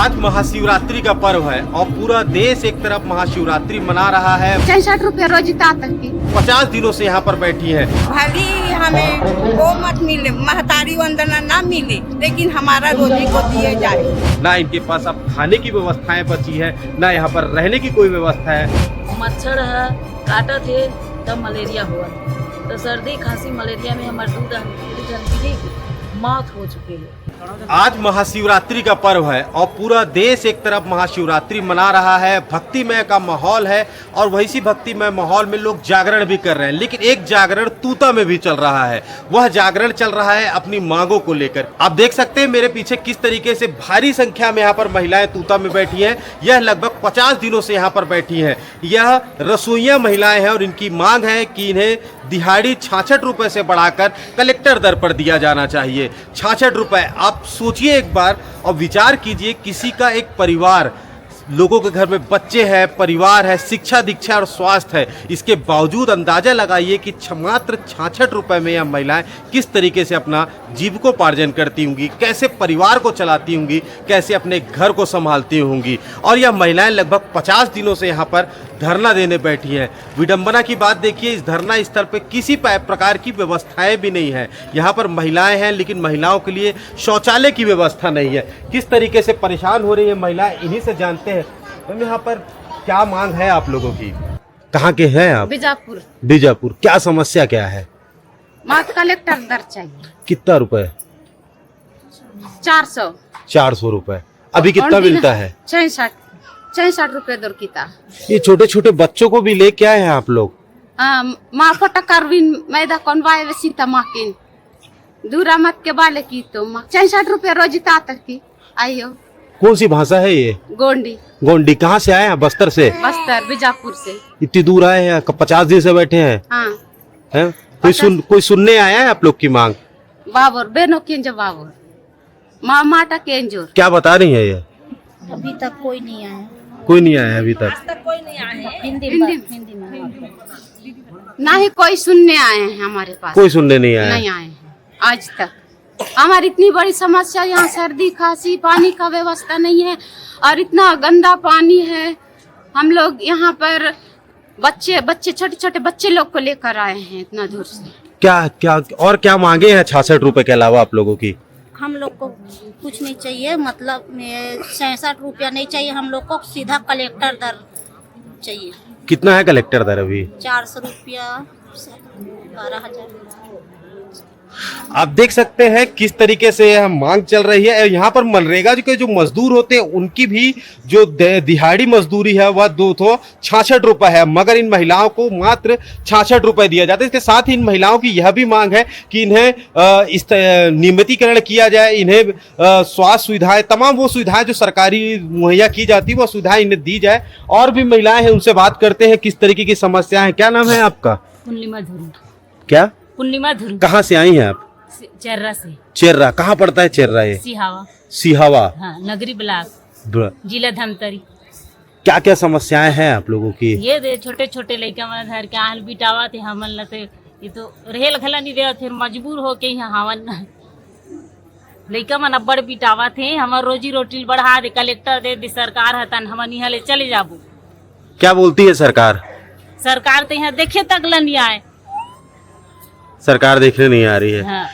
आज महाशिवरात्रि का पर्व है और पूरा देश एक तरफ महाशिवरात्रि मना रहा है। 66 रुपये रोज तक की 50 दिनों से यहाँ पर बैठी है। भली हमें वो मत मिले, महतारी वंदना ना मिले, लेकिन हमारा रोजी को दिए जाए। ना इनके पास अब खाने की व्यवस्थाएं बची है, ना यहाँ पर रहने की कोई व्यवस्था है। मच्छर है काटा थे तब मलेरिया हुआ, तो सर्दी खांसी मलेरिया में हमारे दूध की मौत हो चुकी है। आज महाशिवरात्रि का पर्व है और पूरा देश एक तरफ महाशिवरात्रि मना रहा है। भक्तिमय का माहौल है और वही सी भक्तिमय माहौल में लोग जागरण भी कर रहे हैं, लेकिन एक जागरण तूता में भी चल रहा है। वह जागरण चल रहा है अपनी मांगों को लेकर। आप देख सकते हैं मेरे पीछे किस तरीके से भारी संख्या में यहाँ पर महिलाएं तूता में बैठी हैं। यह लगभग 50 दिनों से यहाँ पर बैठी हैं। यह रसोइया महिलाएं हैं और इनकी मांग है कि इन्हें दिहाड़ी 66 रुपए से बढ़ाकर कलेक्टर दर पर दिया जाना चाहिए। 66 रुपए। आप सोचिए एक बार और विचार कीजिए, किसी का एक परिवार, लोगों के घर में बच्चे हैं, परिवार है, शिक्षा दीक्षा और स्वास्थ्य है, इसके बावजूद अंदाजा लगाइए कि मात्र 66 रुपए में यह महिलाएं किस तरीके से अपना जीविकोपार्जन करती होंगी, कैसे परिवार को चलाती होंगी, कैसे अपने घर को संभालती होंगी। और यह महिलाएं लगभग 50 दिनों से यहाँ पर धरना देने बैठी हैं। विडंबना की बात देखिए, इस धरना स्थल पर किसी प्रकार की व्यवस्थाएं भी नहीं है। यहाँ पर महिलाएं हैं, लेकिन महिलाओं के लिए शौचालय की व्यवस्था नहीं है। किस तरीके से परेशान हो रही है महिलाएं, इन्हीं से जानते हैं। तो यहाँ पर क्या मांग है आप लोगों की? कहाँ के हैं आप? बीजापुर। बीजापुर। क्या समस्या क्या है? मात कलेक्टर दर चाहिए। कितना रुपए? 400 रुपए। अभी कितना मिलता है? 66 रुपये दर की था। ये छोटे छोटे बच्चों को भी लेके आए हैं आप लोग? माँ फोटा करविन मैदा कौनवाए वे सीता माँ की दूरा मत के बाले की तो माँ 66 रुपये रोज तक की। आइयो। कौन सी भाषा है ये? गोंडी। गोंडी। कहाँ से आए हैं? बस्तर से? बस्तर बीजापुर से। इतनी दूर आए हैं, 50 दिन से बैठे हैं। हाँ। हैं? कोई सुनने आया है आप लोग की मांग? बाबर बेनो केंजो बाबर माँ माटा केंजोर। क्या बता रही है ये? अभी तक कोई नहीं आया। कोई नहीं आया अभी तक? कोई नहीं आए हैं। हिंदी में ना ही कोई सुनने आए हैं हमारे पास। कोई सुनने नहीं आया? नहीं आए हैं आज तक। हमारी इतनी बड़ी समस्या यहाँ सर्दी खांसी, पानी का व्यवस्था नहीं है और इतना गंदा पानी है। हम लोग यहाँ पर बच्चे छोटे छोटे बच्चे लोग को लेकर आए हैं इतना दूर से। क्या क्या मांगे हैं 66 रुपए के अलावा आप लोगों की? हम लोग को कुछ नहीं चाहिए, मतलब 66 रुपया नहीं चाहिए हम लोग को, सीधा कलेक्टर दर चाहिए। कितना है कलेक्टर दर अभी? 400 रुपया 12,000। आप देख सकते हैं किस तरीके से यह मांग चल रही है। यहाँ पर मनरेगा के जो मजदूर होते हैं उनकी भी जो दिहाड़ी मजदूरी है वह 266 रुपए है, मगर इन महिलाओं को मात्र 66 रुपए दिया जाता है। इसके साथ ही इन महिलाओं की यह भी मांग है कि इन्हें इस नियमितीकरण किया जाए, इन्हें स्वास्थ्य सुविधाएं, तमाम वो सुविधाएं जो सरकारी मुहैया की जाती है वो सुविधाएं इन्हें दी जाए। और भी महिलाएं हैं, उनसे बात करते हैं किस तरीके की समस्या है। क्या नाम है आपका? पूर्णिमा धुरी। क्या? पूर्णिमा धुरी। कहाँ से आई हैं आप? चेर्रा से। चेर्रा कहाँ पड़ता है? चेर्रा ये सिहावा। हाँ, नगरी ब्लॉक, जिला धमतरी। क्या क्या समस्याएं हैं आप लोगों की? ये दे छोटे छोटे लड़का मन घर के आल बिटावा थे हमन लते, ये तो रेल खला नहीं दे, फिर मजबूर हो के यहाँ हवन लड़का मन अब्बड़ बिटावा थे। हमार रोजी रोटी बढ़ा दे, कलेक्टर दे सरकार हतन, हमन यहाँ ले चले जाबू। क्या बोलती है सरकार? सरकार तो यहाँ देखे तक नहीं आए। सरकार देखने नहीं आ रही है। हाँ।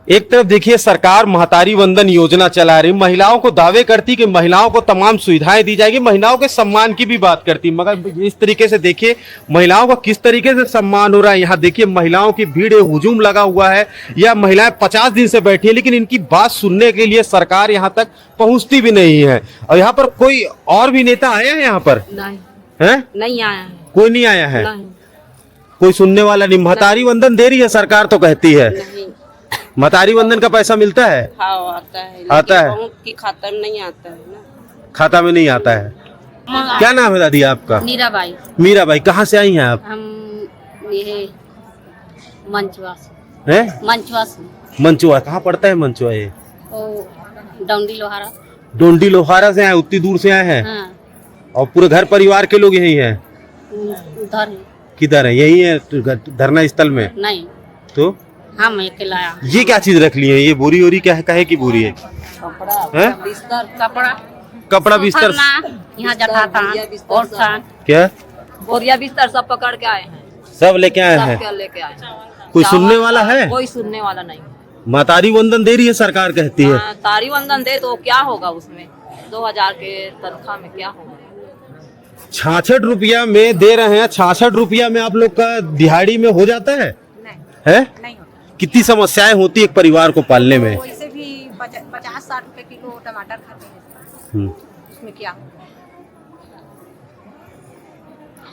एक तरफ देखिए सरकार महतारी वंदन योजना चला रही, महिलाओं को दावे करती कि महिलाओं को तमाम सुविधाएं दी जाएगी, महिलाओं के सम्मान की भी बात करती, मगर इस तरीके से देखिए महिलाओं का किस तरीके से सम्मान हो रहा है। यहाँ देखिए महिलाओं की भीड़, हुजूम लगा हुआ है। यह महिलाएं 50 दिन से बैठी है, लेकिन इनकी बात सुनने के लिए सरकार यहाँ तक पहुँचती भी नहीं है। और यहाँ पर कोई और भी नेता आया है यहाँ पर? नहीं आया है। कोई नहीं आया है? कोई सुनने वाला नहीं। महतारी वंदन दे रही है सरकार तो कहती है। महतारी वंदन का पैसा मिलता है? हाँ आता है। आता है की खाता में नहीं आता है ना। खाता में नहीं आता है। क्या नाम है दादी आपका? मीराबाई। मीराबाई। कहाँ से आई हैं आप? हम ये मंचवा से। हैं? मंचवा से। मंचुआ कहाँ पड़ता है मंचुआ? ये डोंडी लोहारा। डोंडी लोहारा से आए, उतनी दूर से आए हैं? हाँ। और पूरे घर परिवार के लोग यही हैं? उधर किधर है? यही है धरना स्थल में? नहीं तो हम अकेला। ये क्या चीज रख ली है? ये बोरी वोरी क्या है? काहे की बोरी है? कपड़ा, बिस्तर, कपड़ा कपड़ा बिस्तर यहाँ जठाता और सान क्या बोरिया बिस्तर सब पकड़ के आए हैं, सब लेके आए हैं? क्या लेके आए हैं। कोई सुनने वाला है? कोई सुनने वाला नहीं। मातारी वंदन दे रही है सरकार, कहती है। तारी वंदन दे तो क्या होगा उसमें, 2000 के तनख्वाह में क्या होगा। 66 रुपया में दे रहे हैं, 66 रुपया में आप लोग का दिहाड़ी में हो जाता है? है नहीं होता। कितनी समस्याएं होती है एक परिवार को पालने में? वैसे भी 50-60 रुपए किलो टमाटर खाते हैं, उसमें क्या।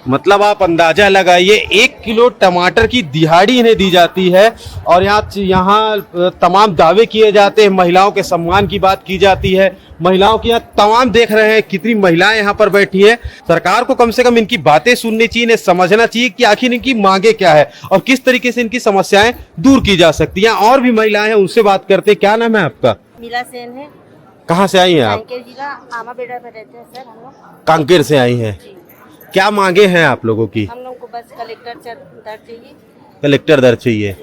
मतलब आप अंदाजा लगाइए, 1 किलो टमाटर की दिहाड़ी इन्हें दी जाती है और यहाँ तमाम दावे किए जाते हैं, महिलाओं के सम्मान की बात की जाती है। महिलाओं की यहाँ तमाम देख रहे हैं कितनी महिलाएं यहाँ पर बैठी हैं। सरकार को कम से कम इनकी बातें सुननी चाहिए, इन्हें समझना चाहिए कि आखिर इनकी मांगे क्या है और किस तरीके से इनकी समस्याएं दूर की जा सकती हैं। और भी महिलाएं हैं, उनसे बात करते हैं। क्या नाम है आपका? मीला सेन है। कहाँ से आई हैं आप? कांकेर जिला आमा बेड़ा में रहते हैं सर हम लोग। कांकेर से आई हैं। क्या मांगे हैं आप लोगों की? हम लोग को बस कलेक्टर दर चाहिए। कलेक्टर दर चाहिए।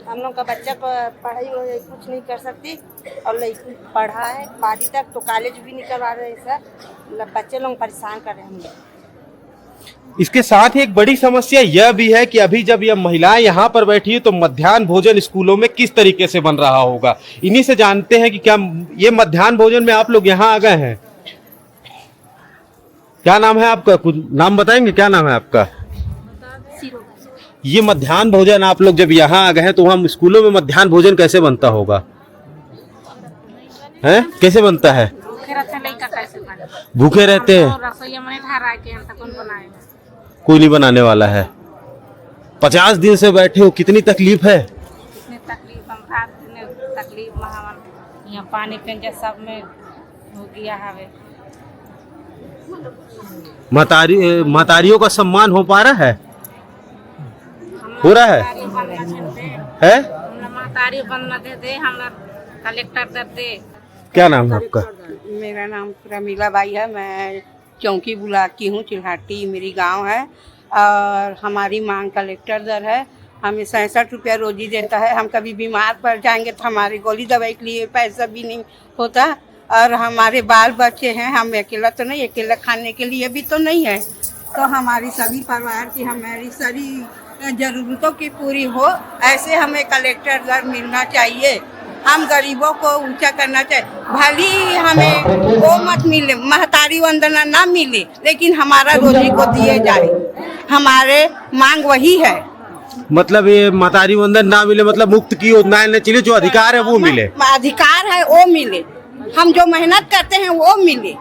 हम लोग का बच्चा को पढ़ाई कुछ नहीं कर सकती और लड़की पढ़ा है 12वीं तक, तो कॉलेज भी नहीं करवा रहे सर। बच्चे लोग परेशान कर रहे हैं हम लोग। इसके साथ ही एक बड़ी समस्या यह भी है कि अभी जब यह महिलाएं यहाँ पर बैठी है तो मध्याह्न भोजन स्कूलों में किस तरीके से बन रहा होगा, इन्हीं से जानते हैं कि क्या ये मध्याह्न भोजन में आप लोग यहाँ आ गए हैं। क्या नाम है आपका? कुछ नाम बताएंगे? क्या नाम है आपका? ये मध्याह्न भोजन आप लोग जब यहाँ आ गए हैं तो हम स्कूलों में मध्याह्न भोजन कैसे बनता होगा? हैं? कैसे बनता है? भूखे रहते हैं, कोई नहीं बनाने वाला है। 50 दिन से बैठे हो, कितनी तकलीफ है? यहाँ पानी पेंगे सब में हो गया है। महतारियों का सम्मान हो पा रहा है? हो रहा है? है? महतारी बनना दे हम कलेक्टर दे। क्या नाम है आपका? मेरा नाम रमीला बाई है। मैं चौकी ब्लॉक की हूँ, चिल्हाटी मेरी गांव है और हमारी मांग कलेक्टर दर है। हमें 67 रुपया रोजी देता है। हम कभी बीमार पड़ जाएंगे तो हमारी गोली दवाई के लिए पैसा भी नहीं होता और हमारे बाल बच्चे हैं। हम अकेला तो नहीं, अकेला खाने के लिए भी तो नहीं है। तो हमारी सभी परिवार की हमारी सारी ज़रूरतों की पूरी हो, ऐसे हमें कलेक्टर दर मिलना चाहिए। हम गरीबों को ऊंचा करना चाहिए। भली हमें वो मत मिले, महतारी वंदना ना मिले, लेकिन हमारा रोजी को दिए जाए। हमारे मांग वही है। मतलब ये महतारी वंदन ना मिले मतलब मुफ्त की योजनाएं न चले, जो अधिकार है वो मिले। अधिकार है वो मिले, हम जो मेहनत करते हैं वो मिले।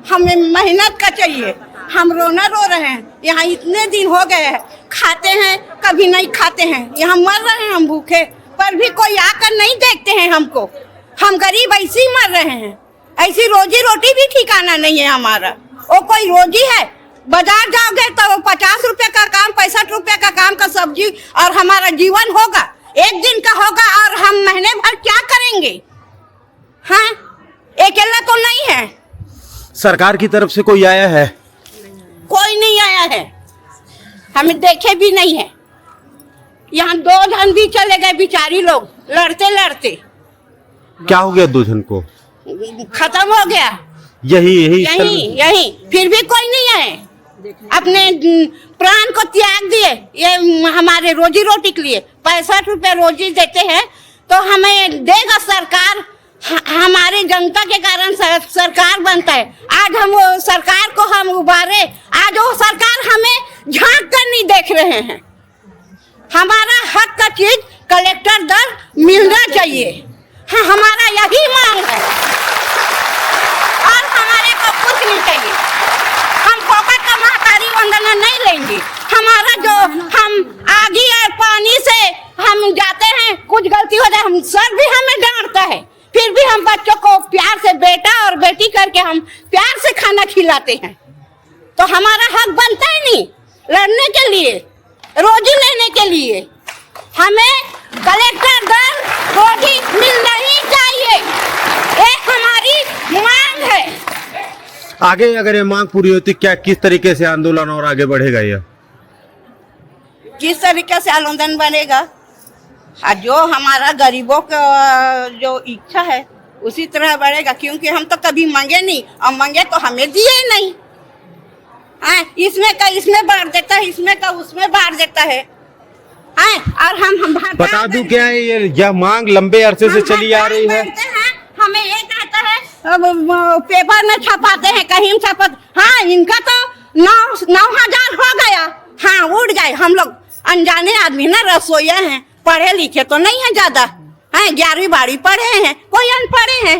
हमें मेहनत का चाहिए। हम रोना रो रहे हैं, यहाँ इतने दिन हो गए हैं, खाते हैं कभी नहीं खाते हैं, यहाँ मर रहे हैं हम भूखे, पर भी कोई आकर नहीं देखते हैं हमको। हम गरीब ऐसे ही मर रहे हैं, ऐसी रोजी रोटी भी ठिकाना नहीं है हमारा। वो कोई रोजी है? बाजार जाओगे तो 50 रुपए का काम, 65 रुपए का काम का सब्जी और हमारा जीवन होगा, एक दिन का होगा और हम महीने भर क्या करेंगे? हाँ, अकेला तो नहीं है। सरकार की तरफ से कोई आया है? कोई नहीं आया है, हमें देखे भी नहीं है। यहाँ 2 जन भी चले गए बेचारी लोग, लड़ते लड़ते। क्या हो गया 2 जन को? खत्म हो गया। यही फिर भी कोई नहीं आए, अपने प्राण को त्याग दिए ये हमारे रोजी रोटी के लिए। 65 रुपए रोजी देते हैं तो हमें देगा सरकार। हमारी जनता के कारण सरकार बनता है। आज हम वो सरकार को हम उबारे, आज वो सरकार हमें झांक कर नहीं देख रहे हैं। हमारा हक का चीज कलेक्टर दर मिलना चाहिए। हाँ, हमारा यही मांग है और हमारे को कुछ नहीं चाहिए। हम फोकट का महतारी वंदना नहीं लेंगे। हमारा जो हम आगी और पानी से हम जाते हैं, कुछ गलती हो जाए हम सर भी हमें डांटता है, फिर भी हम बच्चों को प्यार से बेटा और बेटी करके हम प्यार से खाना खिलाते हैं। तो हमारा हक बनता है नहीं लड़ने के लिए, रोजी लेने के लिए। हमें कलेक्टर दर रोजी मिलना ही चाहिए, ये हमारी मांग है। आगे अगर ये मांग पूरी होती क्या, किस तरीके से आंदोलन और आगे बढ़ेगा? यह किस तरीके से आंदोलन बनेगा? जो हमारा गरीबों का जो इच्छा है उसी तरह बढ़ेगा, क्योंकि हम तो कभी मांगे नहीं और मांगे तो हमें दिए ही नहीं। इसमें का इसमें बांट देता है, इसमें का उसमें बांट देता है। और हम बता दूं क्या है, यह मांग लंबे अरसे से चली आ रही है। हमें ये कहता है पेपर में छपाते हैं, कहीं छपाते। हाँ, इनका तो 9,000 हो गया। हाँ, उड़ गए। हम लोग अनजाने आदमी ना, रसोईया हैं, पढ़े लिखे तो नहीं है ज्यादा, है 11वीं 12वीं पढ़े हैं, कोई अनपढ़े हैं,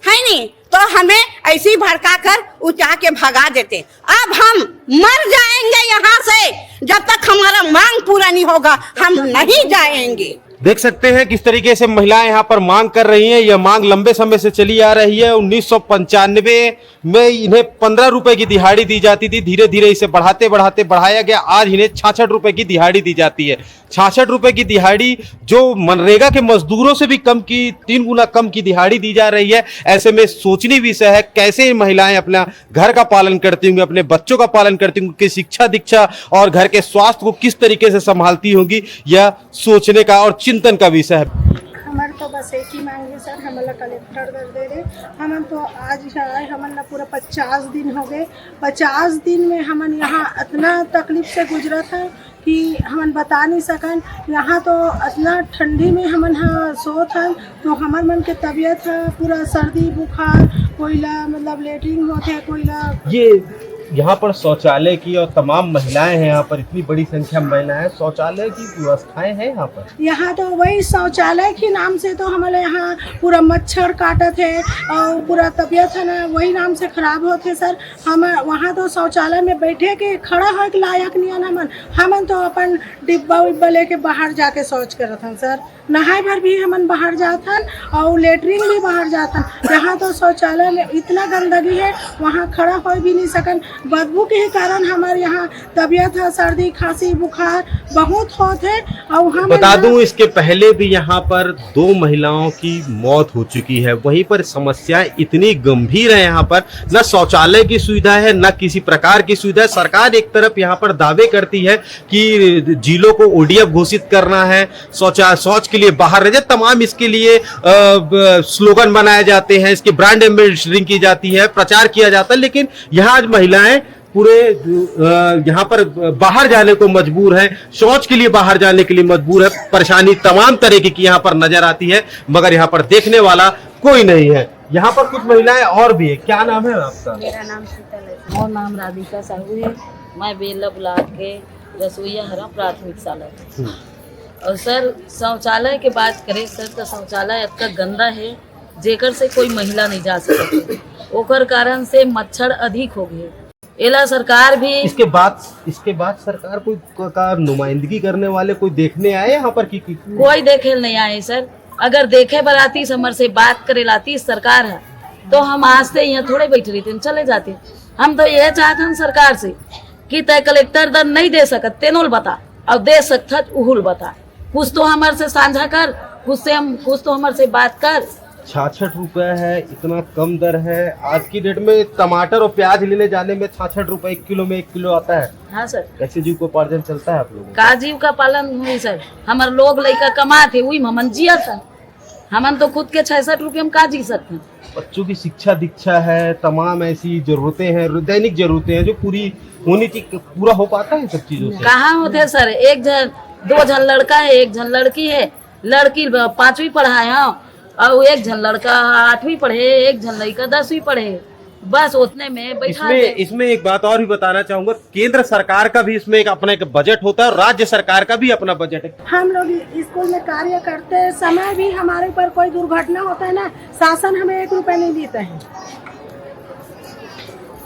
है नहीं। तो हमें ऐसी भड़का कर उठा के भगा देते। अब हम मर जाएंगे यहाँ से, जब तक हमारा मांग पूरा नहीं होगा हम नहीं जाएंगे। देख सकते हैं किस तरीके से महिलाएं यहाँ पर मांग कर रही हैं। यह मांग लंबे समय से चली आ रही है। 1995 में इन्हें 15 रुपए की दिहाड़ी दी जाती थी। धीरे धीरे इसे बढ़ाते बढ़ाते बढ़ाया गया। आज इन्हें 66 रुपए की दिहाड़ी दी जाती है। 66 रुपए की दिहाड़ी जो मनरेगा के मजदूरों से भी कम की, 3 गुना कम की दिहाड़ी दी जा रही है। ऐसे में सोचनीय विषय है कैसे महिलाएं अपना घर का पालन करती होंगी, अपने बच्चों का पालन करती होंगी, उनकी शिक्षा दीक्षा और घर के स्वास्थ्य को किस तरीके से संभालती होंगी, यह सोचने का और चिंतन का विषय है। हमारे तो बस एक ही मांग है सर, हमारा कलेक्टर दे दे। हम तो आज आए, हमारा पूरा 50 दिन हो गए। 50 दिन में हम यहाँ इतना तकलीफ से गुजरा था कि हम बता नहीं सकन। यहाँ तो इतना ठंडी में हम सोत हैं, तो हमार मन के तबीयत है पूरा सर्दी बुखार, कोयला मतलब लेटरिन होते, कोयला। ये यहाँ पर शौचालय की और तमाम महिलाएं हैं, यहाँ पर इतनी बड़ी संख्या में महिलाएं, शौचालय की व्यवस्थाएं हैं यहाँ पर। यहाँ तो वही शौचालय के नाम से तो हमारे यहाँ पूरा मच्छर काटत है और पूरा तबीयत है ना वही नाम से खराब होते सर। हम वहाँ तो शौचालय में बैठे के खड़ा हो के लायक नहीं है। हमन तो अपन डिब्बा उब्बा लेके बाहर जाके शौच करत हन सर। नहाए भर भी हमन बाहर जात हन और लेटरिन भी बाहर जात हन। यहाँ तो शौचालय में इतना गंदगी है, वहाँ खड़ा हो भी नहीं सकन। बदबू के कारण हमारे यहाँ तबीयत है, सर्दी खांसी बुखार बहुत होते है। और हम बता दूं इसके पहले भी यहाँ पर 2 महिलाओं की मौत हो चुकी है। वहीं पर समस्याएं इतनी गंभीर है, यहाँ पर न शौचालय की सुविधा है न किसी प्रकार की सुविधा है। सरकार एक तरफ यहाँ पर दावे करती है कि जिलों को ODF घोषित करना है, शौच के लिए बाहर रह जाए, तमाम इसके लिए स्लोगन बनाए जाते हैं, इसकी ब्रांड एम्बेसडरिंग की जाती है, प्रचार किया जाता है। लेकिन यहाँ आज महिलाएं पूरे यहाँ पर बाहर जाने को मजबूर है, शौच के लिए बाहर जाने के लिए मजबूर है। परेशानी तमाम तरीके की यहाँ पर नजर आती है, मगर यहाँ पर देखने वाला कोई नहीं है। यहाँ पर कुछ महिलाएं और भी है। क्या नाम है आपका? मेरा नाम शीतल है। और नाम राधिका साहू है। मैं बेला ब्लॉक के रसोईया हरा प्राथमिक शाला। और सर शौचालय के बात करें सर, तो शौचालय इतना गंदा है जेकर से कोई महिला नहीं जा सकती। ओकर कारण से मच्छर अधिक हो गए। एला सरकार भी इसके बाद सरकार कोई का नुमाइंदगी करने वाले कोई देखने आए यहाँ पर की कोई देखे नहीं आए सर। अगर देखे बराती समर से बात करे लाती सरकार है तो हम आज से यहाँ थोड़े बैठे रहते, चले जाते। हम तो यह चाहते हैं सरकार से कि तय कलेक्टर दर नहीं दे सकत तेनोल बता और दे सकता उहुल बता। कुछ तो हमारे से साझा कर, कुछ तो हमारे से बात कर। 66 रुपए है, इतना कम दर है। आज की डेट में टमाटर और प्याज लेने जाने में 66 रुपए 1 किलो में 1 किलो आता है। हाँ सर, कैसे जीविकोपार्जन चलता है आप लोगों का? जीव का पालन हुई सर। हमारे लोग लड़का कमाते वही हमन जिया था। हमन तो खुद के 66 रुपये हम का जी सकते हैं। बच्चों की शिक्षा दीक्षा है, तमाम ऐसी जरूरतें हैं, दैनिक जरूरतें हैं जो पूरी होनी चाहिए। पूरा हो पाता है सब चीजों से? कहाँ होते सर। 2 जन लड़का है, 1 जन लड़की है। लड़की 5वीं पढ़ाए और 1 जन लड़का 8वीं पढ़े, 1 जन लड़का 10वीं पढ़े। बस उतने में बैठा। इसमें एक बात और भी बताना चाहूंगा, केंद्र सरकार का भी इसमें अपना एक बजट होता है और राज्य सरकार का भी अपना बजट है। हम लोग स्कूल में कार्य करते समय भी हमारे ऊपर कोई दुर्घटना होता है ना, शासन हमें 1 रुपया नहीं देता है।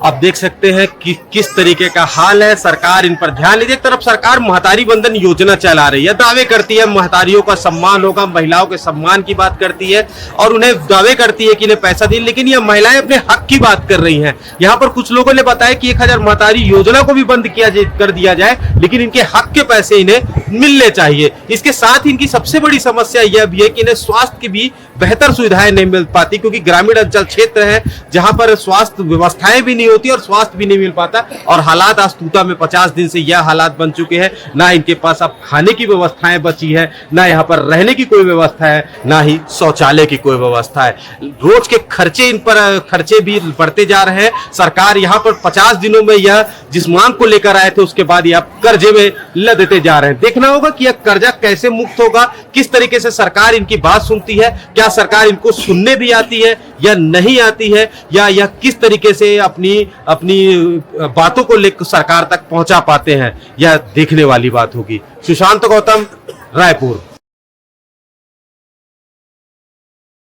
आप देख सकते हैं कि किस तरीके का हाल है। सरकार इन पर ध्यान लीजिए। एक तरफ सरकार महतारी बंधन योजना चला रही है, दावे करती है महतारियों का सम्मान होगा, महिलाओं के सम्मान की बात करती है और उन्हें दावे करती है कि इन्हें पैसा दिए, लेकिन ये महिलाएं अपने हक की बात कर रही हैं। यहाँ पर कुछ लोगों ने बताया कि 1000 महतारी योजना को भी बंद कर दिया जाए, लेकिन इनके हक के पैसे इन्हें मिलने चाहिए। इसके साथ इनकी सबसे बड़ी समस्या यह भी है कि इन्हें स्वास्थ्य की भी बेहतर सुविधाएं नहीं मिल पाती, क्योंकि ग्रामीण अंचल क्षेत्र है जहां पर स्वास्थ्य व्यवस्थाएं भी नहीं होती और स्वास्थ्य भी नहीं मिल पाता। और हालात आज तूता में 50 दिन से यह हालात बन चुके हैं, ना इनके पास अब खाने की व्यवस्थाएं बची है, ना यहाँ पर रहने की कोई व्यवस्था है, ना ही शौचालय की कोई व्यवस्था है। रोज के खर्चे, इन पर खर्चे भी बढ़ते जा रहे हैं। सरकार यहाँ पर 50 दिनों में यह जिस मांग को लेकर आए थे उसके बाद यह कर्जे में लदते जा रहे हैं। देखना होगा कि यह कर्जा कैसे मुक्त होगा, किस तरीके से सरकार इनकी बात सुनती है, क्या सरकार इनको सुनने भी आती है या नहीं आती है, या यह किस तरीके से अपनी बातों को लेकर सरकार तक पहुंचा पाते हैं, यह देखने वाली बात होगी। सुशांत गौतम, रायपुर।